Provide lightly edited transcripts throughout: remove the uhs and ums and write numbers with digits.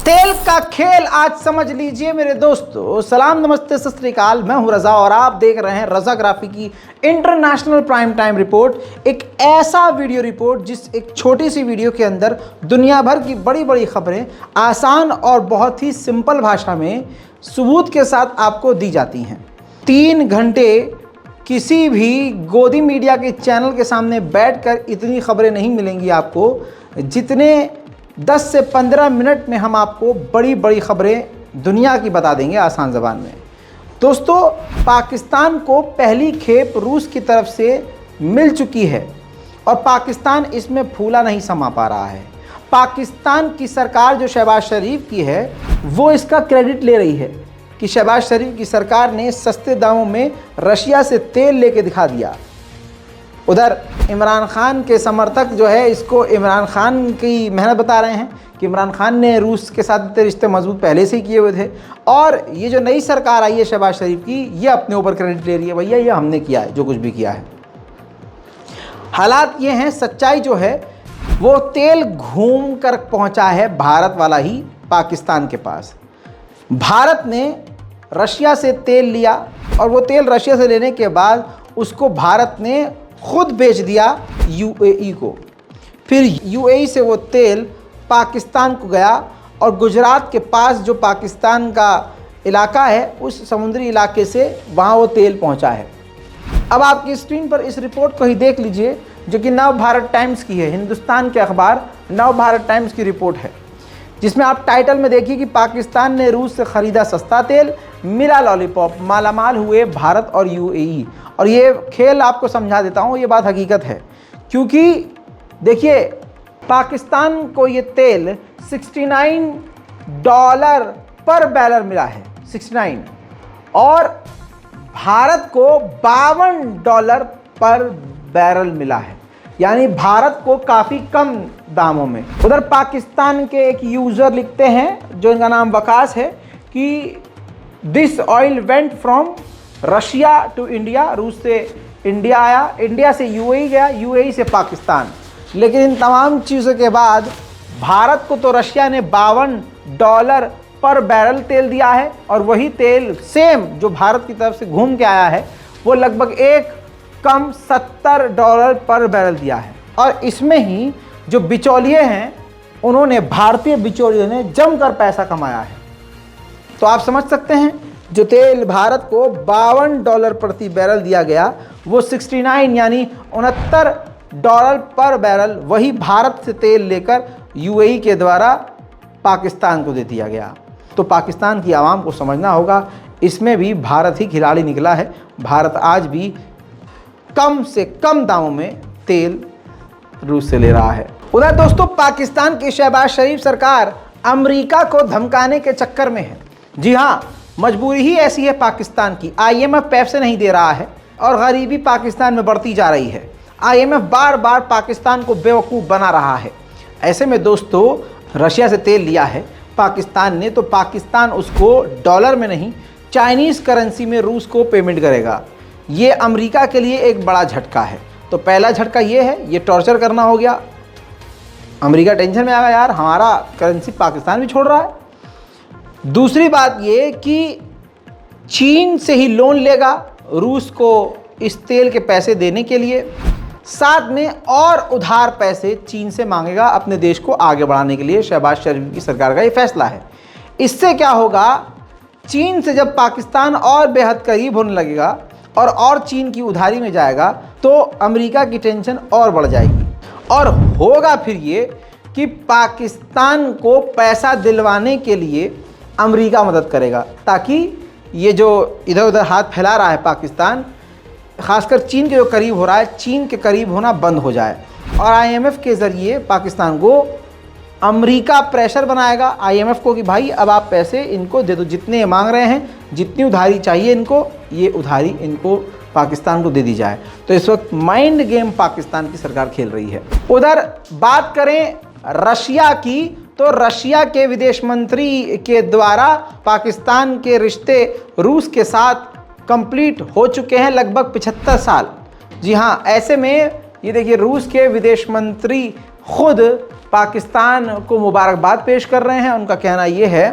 तेल का खेल आज समझ लीजिए मेरे दोस्तों। सलाम नमस्ते सत श्री अकाल, मैं हूं रजा और आप देख रहे हैं रजाग्राफी की इंटरनेशनल प्राइम टाइम रिपोर्ट। एक ऐसा वीडियो रिपोर्ट जिस एक छोटी सी वीडियो के अंदर दुनिया भर की बड़ी बड़ी खबरें आसान और बहुत ही सिंपल भाषा में सबूत के साथ आपको दी जाती हैं। 3 घंटे किसी भी गोदी मीडिया के चैनल के सामने बैठकर इतनी खबरें नहीं मिलेंगी आपको, जितने 10 से 15 मिनट में हम आपको बड़ी बड़ी खबरें दुनिया की बता देंगे आसान ज़बान में। दोस्तों, पाकिस्तान को पहली खेप रूस की तरफ से मिल चुकी है और पाकिस्तान इसमें फूला नहीं समा पा रहा है। पाकिस्तान की सरकार जो शहबाज शरीफ की है वो इसका क्रेडिट ले रही है कि शहबाज शरीफ की सरकार ने सस्ते दामों में रशिया से तेल लेके दिखा दिया। उधर इमरान खान के समर्थक जो है इसको इमरान खान की मेहनत बता रहे हैं कि इमरान खान ने रूस के साथ इतने रिश्ते मजबूत पहले से ही किए हुए थे और ये जो नई सरकार आई है शहबाज शरीफ की, ये अपने ऊपर क्रेडिट ले रही है, भैया ये हमने किया है जो कुछ भी किया है। हालात ये हैं, सच्चाई जो है वो तेल घूम कर पहुँचा है भारत वाला ही पाकिस्तान के पास। भारत ने रशिया से तेल लिया और वो तेल रशिया से लेने के बाद उसको भारत ने खुद बेच दिया यूएई को। फिर यूएई से वो तेल पाकिस्तान को गया और गुजरात के पास जो पाकिस्तान का इलाका है उस समुद्री इलाके से वहाँ वो तेल पहुँचा है। अब आपकी स्क्रीन पर इस रिपोर्ट को ही देख लीजिए जो कि नव भारत टाइम्स की है, हिंदुस्तान के अखबार नव भारत टाइम्स की रिपोर्ट है, जिसमें आप टाइटल में देखिए कि पाकिस्तान ने रूस से ख़रीदा सस्ता तेल, मिला लॉलीपॉप, मालामाल हुए भारत और यूएई। और ये खेल आपको समझा देता हूँ, ये बात हकीकत है, क्योंकि देखिए पाकिस्तान को ये तेल $69 पर बैरल मिला है, 69, और भारत को $52 पर बैरल मिला है, यानी भारत को काफ़ी कम दामों में। उधर पाकिस्तान के एक यूज़र लिखते हैं जो इनका नाम वकास है कि this oil went from Russia to India, रूस से इंडिया आया, इंडिया से यूएई गया, यूएई से पाकिस्तान। लेकिन इन तमाम चीज़ों के बाद भारत को तो रशिया ने $52 पर बैरल तेल दिया है और वही तेल सेम जो भारत की तरफ से घूम के आया है वो लगभग एक कम $70 पर बैरल दिया है। और इसमें ही जो बिचौलिए हैं उन्होंने, भारतीय बिचौलियों ने जमकर पैसा कमाया है। तो आप समझ सकते हैं जो तेल भारत को $52 प्रति बैरल दिया गया वो 69 यानी $69 पर बैरल वही भारत से तेल लेकर यूएई के द्वारा पाकिस्तान को दे दिया गया। तो पाकिस्तान की आवाम को समझना होगा, इसमें भी भारत ही खिलाड़ी निकला है। भारत आज भी कम से कम दामों में तेल रूस से ले रहा है। उधर दोस्तों, पाकिस्तान की शहबाज शरीफ सरकार अमेरिका को धमकाने के चक्कर में है। जी हाँ, मजबूरी ही ऐसी है पाकिस्तान की। आईएमएफ पैसे नहीं दे रहा है और गरीबी पाकिस्तान में बढ़ती जा रही है। आईएमएफ बार बार पाकिस्तान को बेवकूफ़ बना रहा है। ऐसे में दोस्तों, रशिया से तेल लिया है पाकिस्तान ने, तो पाकिस्तान उसको डॉलर में नहीं चाइनीज़ करेंसी में रूस को पेमेंट करेगा। ये अमेरिका के लिए एक बड़ा झटका है। तो पहला झटका ये है, ये टॉर्चर करना हो गया। अमेरिका टेंशन में आ गया, यार हमारा करेंसी पाकिस्तान भी छोड़ रहा है। दूसरी बात ये कि चीन से ही लोन लेगा रूस को इस तेल के पैसे देने के लिए, साथ में और उधार पैसे चीन से मांगेगा अपने देश को आगे बढ़ाने के लिए। शहबाज शरीफ की सरकार का ये फैसला है। इससे क्या होगा, चीन से जब पाकिस्तान और बेहद करीब होने लगेगा और चीन की उधारी में जाएगा तो अमेरिका की टेंशन और बढ़ जाएगी। और होगा फिर ये कि पाकिस्तान को पैसा दिलवाने के लिए अमेरिका मदद करेगा, ताकि ये जो इधर उधर हाथ फैला रहा है पाकिस्तान, ख़ासकर चीन के जो करीब हो रहा है, चीन के करीब होना बंद हो जाए। और आईएमएफ के ज़रिए पाकिस्तान को अमेरिका प्रेशर बनाएगा आईएमएफ को कि भाई अब आप पैसे इनको दे दो, जितने मांग रहे हैं, जितनी उधारी चाहिए इनको, ये उधारी इनको पाकिस्तान को दे दी जाए। तो इस वक्त माइंड गेम पाकिस्तान की सरकार खेल रही है। उधर बात करें रशिया की, तो रशिया के विदेश मंत्री के द्वारा पाकिस्तान के रिश्ते रूस के साथ कंप्लीट हो चुके हैं लगभग 75 साल। जी हाँ, ऐसे में ये देखिए रूस के विदेश मंत्री खुद पाकिस्तान को मुबारकबाद पेश कर रहे हैं। उनका कहना ये है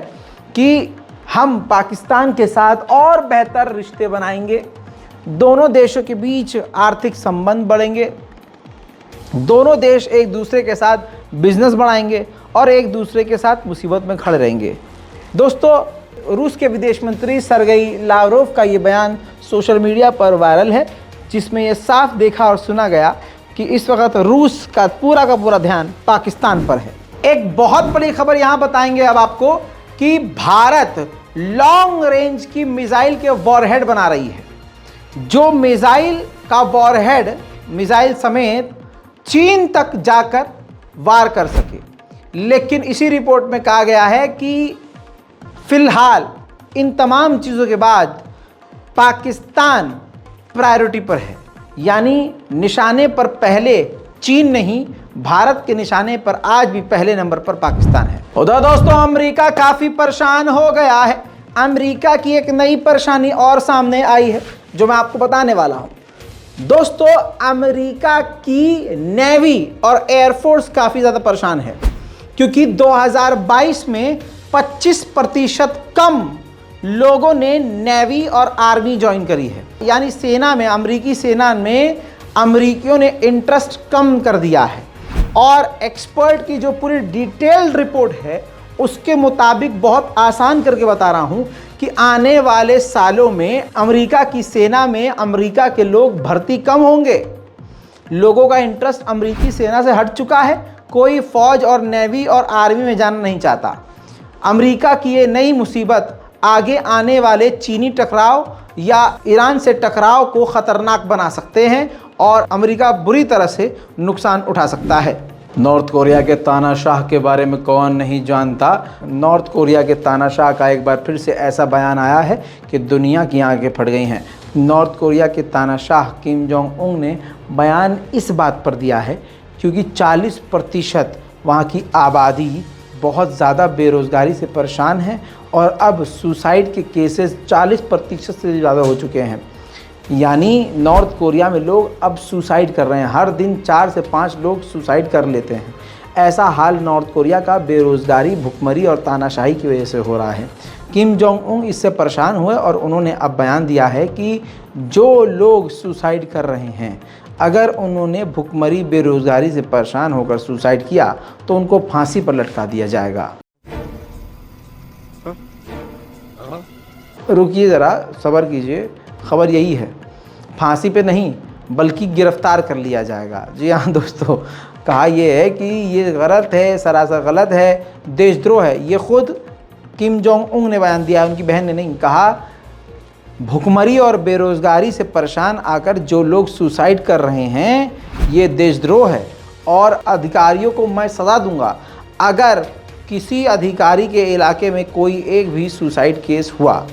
कि हम पाकिस्तान के साथ और बेहतर रिश्ते बनाएंगे, दोनों देशों के बीच आर्थिक संबंध बढ़ेंगे, दोनों देश एक दूसरे के साथ बिजनेस बढ़ाएंगे और एक दूसरे के साथ मुसीबत में खड़े रहेंगे। दोस्तों, रूस के विदेश मंत्री सर्गेई लावरोव का ये बयान सोशल मीडिया पर वायरल है, जिसमें ये साफ देखा और सुना गया कि इस वक्त रूस का पूरा ध्यान पाकिस्तान पर है। एक बहुत बड़ी खबर यहाँ बताएंगे अब आपको कि भारत लॉन्ग रेंज की मिसाइल के वॉरहेड बना रही है, जो मिसाइल का वॉरहेड मिसाइल समेत चीन तक जाकर वार कर सके। लेकिन इसी रिपोर्ट में कहा गया है कि फिलहाल इन तमाम चीज़ों के बाद पाकिस्तान प्रायोरिटी पर है, यानी निशाने पर पहले चीन नहीं, भारत के निशाने पर आज भी पहले नंबर पर पाकिस्तान है। उधर दोस्तों, अमेरिका काफ़ी परेशान हो गया है। अमेरिका की एक नई परेशानी और सामने आई है जो मैं आपको बताने वाला हूँ। दोस्तों, अमेरिका की नेवी और एयरफोर्स काफ़ी ज़्यादा परेशान है, क्योंकि 2022 में 25% कम लोगों ने नेवी और आर्मी ज्वाइन करी है, यानी सेना में, अमेरिकी सेना में अमेरिकियों ने इंटरेस्ट कम कर दिया है। और एक्सपर्ट की जो पूरी डिटेल्ड रिपोर्ट है उसके मुताबिक, बहुत आसान करके बता रहा हूं कि आने वाले सालों में अमेरिका की सेना में अमेरिका के लोग भर्ती कम होंगे। लोगों का इंटरेस्ट अमेरिकी सेना से हट चुका है, कोई फौज और नेवी और आर्मी में जाना नहीं चाहता। अमेरिका की ये नई मुसीबत आगे आने वाले चीनी टकराव या ईरान से टकराव को ख़तरनाक बना सकते हैं और अमेरिका बुरी तरह से नुकसान उठा सकता है। नॉर्थ कोरिया के तानाशाह के बारे में कौन नहीं जानता। नॉर्थ कोरिया के तानाशाह का एक बार फिर से ऐसा बयान आया है कि दुनिया की आंखें फट गई हैं। नॉर्थ कोरिया के तानाशाह किम जोंग उन ने बयान इस बात पर दिया है क्योंकि 40% वहाँ की आबादी बहुत ज़्यादा बेरोज़गारी से परेशान है और अब सुसाइड के केसेस 40% से ज़्यादा हो चुके हैं। यानी नॉर्थ कोरिया में लोग अब सुसाइड कर रहे हैं, हर दिन 4 से 5 लोग सुसाइड कर लेते हैं। ऐसा हाल नॉर्थ कोरिया का बेरोज़गारी, भुखमरी और तानाशाही की वजह से हो रहा है। किम जोंग उन इससे परेशान हुए और उन्होंने अब बयान दिया है कि जो लोग सुसाइड कर रहे हैं, अगर उन्होंने भुखमरी, बेरोज़गारी से परेशान होकर सुसाइड किया तो उनको फांसी पर लटका दिया जाएगा। रुकिए ज़रा, सब्र कीजिए, खबर यही है, फांसी पे नहीं बल्कि गिरफ्तार कर लिया जाएगा। जी हाँ दोस्तों, कहा यह है कि ये गलत है, सरासर गलत है, देशद्रोह है। ये खुद किम जोंग उन ने बयान दिया, उनकी बहन ने नहीं। कहा भुखमरी और बेरोज़गारी से परेशान आकर जो लोग सुसाइड कर रहे हैं ये देशद्रोह है और अधिकारियों को मैं सज़ा दूंगा। अगर किसी अधिकारी के इलाके में कोई एक भी सुसाइड केस हुआ,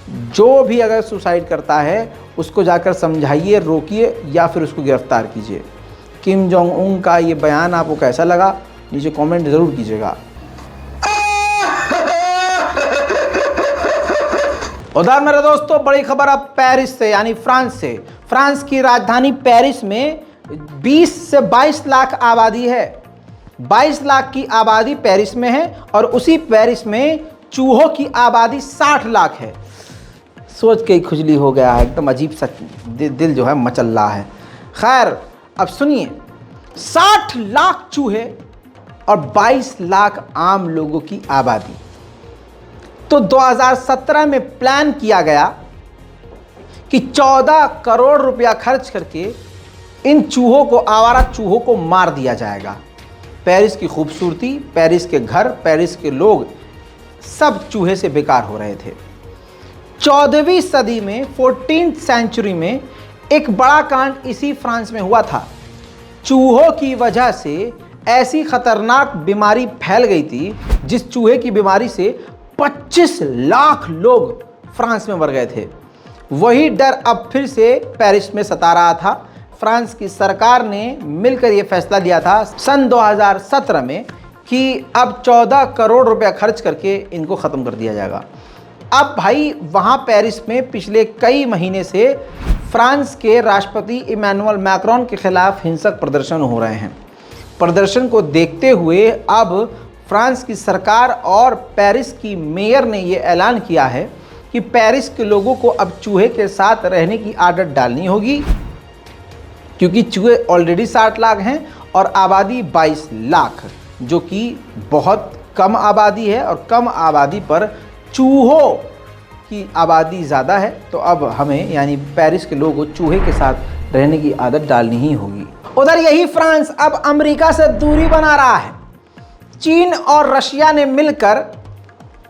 जो भी अगर सुसाइड करता है उसको जाकर समझाइए, रोकिए या फिर उसको गिरफ्तार कीजिए। किम जोंग उन का ये बयान आपको कैसा लगा, नीचे कमेंट ज़रूर कीजिएगा। उधर मेरे दोस्तों, बड़ी खबर अब पेरिस से, यानी फ्रांस से। फ्रांस की राजधानी पेरिस में 20 से 22 लाख आबादी है। 22 लाख की आबादी पेरिस में है और उसी पेरिस में चूहों की आबादी 60 लाख है। सोच के ही खुजली हो गया है, एकदम अजीब सा दिल जो है मचल रहा है। खैर, अब सुनिए, 60 लाख चूहे और 22 लाख आम लोगों की आबादी। तो 2017 में प्लान किया गया कि 14 करोड़ रुपया खर्च करके इन चूहों को, आवारा चूहों को मार दिया जाएगा। पेरिस की खूबसूरती, पेरिस के घर, पेरिस के लोग सब चूहे से बेकार हो रहे थे। 14वीं सदी में, 14th सेंचुरी में एक बड़ा कांड इसी फ्रांस में हुआ था। चूहों की वजह से ऐसी खतरनाक बीमारी फैल गई थी जिस चूहे की बीमारी से 25 लाख लोग फ्रांस में मर गए थे। वही डर अब फिर से पेरिस में सता रहा था। फ्रांस की सरकार ने मिलकर यह फैसला लिया था सन 2017 में कि अब 14 करोड़ रुपया खर्च करके इनको ख़त्म कर दिया जाएगा। अब भाई वहाँ पेरिस में पिछले कई महीने से फ्रांस के राष्ट्रपति इमैनुअल मैक्रोन के खिलाफ हिंसक प्रदर्शन हो रहे हैं। प्रदर्शन को देखते हुए अब फ्रांस की सरकार और पेरिस की मेयर ने ये ऐलान किया है कि पेरिस के लोगों को अब चूहे के साथ रहने की आदत डालनी होगी, क्योंकि चूहे ऑलरेडी 60 लाख हैं और आबादी 22 लाख, जो कि बहुत कम आबादी है और कम आबादी पर चूहों की आबादी ज़्यादा है। तो अब हमें यानी पेरिस के लोगों को चूहे के साथ रहने की आदत डालनी ही होगी। उधर यही फ्रांस अब अमेरिका से दूरी बना रहा है। चीन और रशिया ने मिलकर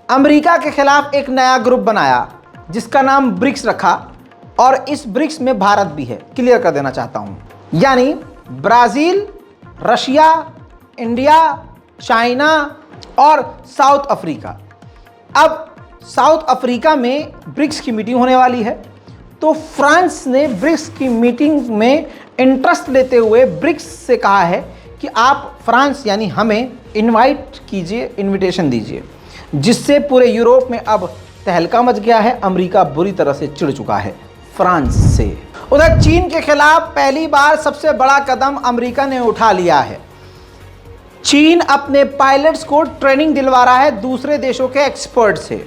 अमेरिका के खिलाफ एक नया ग्रुप बनाया जिसका नाम ब्रिक्स रखा, और इस ब्रिक्स में भारत भी है। क्लियर कर देना चाहता हूं, यानी ब्राज़ील, रशिया, इंडिया, चाइना और साउथ अफ्रीका। अब साउथ अफ्रीका में ब्रिक्स की मीटिंग होने वाली है, तो फ्रांस ने ब्रिक्स की मीटिंग में इंटरेस्ट लेते हुए ब्रिक्स से कहा है कि आप फ्रांस यानी हमें इनवाइट कीजिए, इनविटेशन दीजिए, जिससे पूरे यूरोप में अब तहलका मच गया है। अमेरिका बुरी तरह से चिढ़ चुका है फ्रांस से। उधर चीन के खिलाफ पहली बार सबसे बड़ा कदम अमेरिका ने उठा लिया है। चीन अपने पायलट्स को ट्रेनिंग दिलवा रहा है दूसरे देशों के एक्सपर्ट से।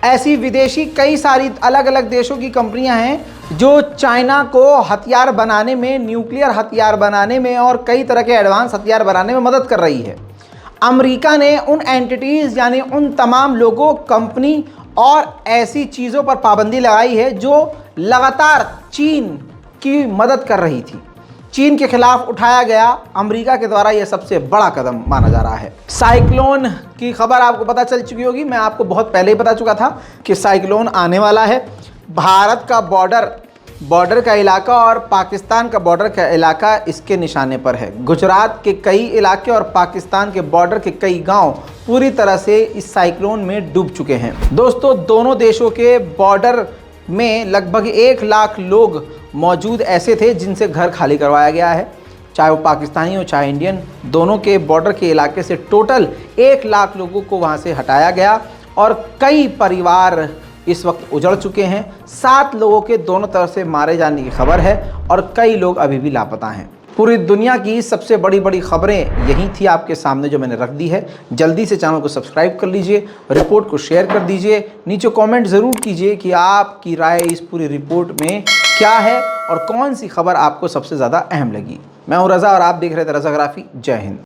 ऐसी विदेशी कई सारी अलग अलग देशों की कंपनियां हैं जो चाइना को हथियार बनाने में, न्यूक्लियर हथियार बनाने में और कई तरह के एडवांस हथियार बनाने में मदद कर रही है। अमेरिका ने उन एंटिटीज़ यानी उन तमाम लोगों, कंपनी और ऐसी चीज़ों पर पाबंदी लगाई है जो लगातार चीन की मदद कर रही थी। चीन के खिलाफ उठाया गया अमेरिका के द्वारा यह सबसे बड़ा कदम माना जा रहा है। साइक्लोन की खबर आपको पता चल चुकी होगी, मैं आपको बहुत पहले ही बता चुका था कि साइक्लोन आने वाला है। भारत का बॉर्डर का इलाका और पाकिस्तान का बॉर्डर का इलाका इसके निशाने पर है। गुजरात के कई इलाके और पाकिस्तान के बॉर्डर के कई गांव पूरी तरह से इस साइक्लोन में डूब चुके हैं। दोस्तों, दोनों देशों के बॉर्डर में लगभग 1 लाख लोग मौजूद ऐसे थे जिनसे घर खाली करवाया गया है, चाहे वो पाकिस्तानी हो चाहे इंडियन। दोनों के बॉर्डर के इलाके से टोटल 1 लाख लोगों को वहाँ से हटाया गया और कई परिवार इस वक्त उजड़ चुके हैं। 7 लोगों के दोनों तरफ से मारे जाने की खबर है और कई लोग अभी भी लापता हैं। पूरी दुनिया की सबसे बड़ी खबरें यही थी आपके सामने जो मैंने रख दी है। जल्दी से चैनल को सब्सक्राइब कर लीजिए, रिपोर्ट को शेयर कर दीजिए, नीचे कमेंट ज़रूर कीजिए कि आपकी राय इस पूरी रिपोर्ट में क्या है और कौन सी खबर आपको सबसे ज़्यादा अहम लगी। मैं हूँ रज़ा और आप देख रहे थे रज़ाग्राफी। जय हिंद।